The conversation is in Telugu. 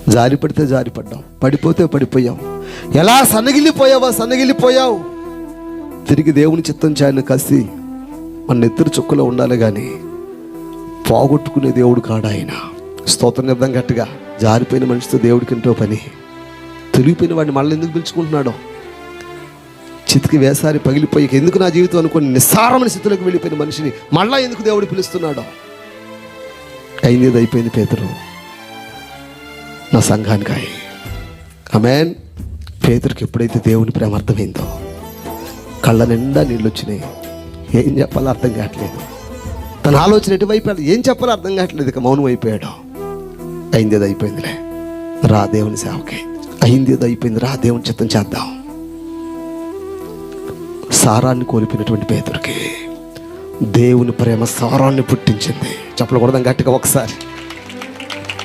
జారి పడితే జారిపడ్డాం, పడిపోతే పడిపోయాం. ఎలా సన్నగిల్లిపోయావు. తిరిగి దేవుని చిత్తం చేయని కసి మన నెత్తురు చుక్కలో ఉండాలి కానీ పోగొట్టుకునే దేవుడు కాడు ఆయన. స్తోత్రం చెప్దాం గట్టిగా. జారిపోయిన మనిషితో దేవుడికి ఎంతో పని. తిరిగిపోయిన వాడిని మళ్ళీ ఎందుకు పిలుచుకుంటున్నాడో, చితికి వేసారి పగిలిపోయి ఎందుకు నా జీవితం అనుకుని నిస్సారమైన స్థితిలోకి వెళ్ళిపోయిన మనిషిని మళ్ళా ఎందుకు దేవుడు పిలుస్తున్నాడో. అయింది అయిపోయింది. పేతురు నా సంఘానికి ఆమేన్. పేతురుకి ఎప్పుడైతే దేవుని ప్రేమ అర్థమైందో కళ్ళ నిండా నీళ్ళు వచ్చినాయి. ఏం చెప్పాలో అర్థం కావట్లేదు. తన ఆలోచన ఎటువైపు ఏం చెప్పాలో అర్థం కావట్లేదు. ఇక మౌనం అయిపోయాడు. అయింది అయిపోయిందిలే, రా దేవుని సేవకి. అయింది అయిపోయింది, రా దేవుని చిత్తం చేద్దాం. సారాన్ని కోల్పోయినటువంటి పేతురుకి దేవుని ప్రేమ సారాన్ని పుట్టించింది. చెప్పకూడదాం గట్టిగా ఒకసారి.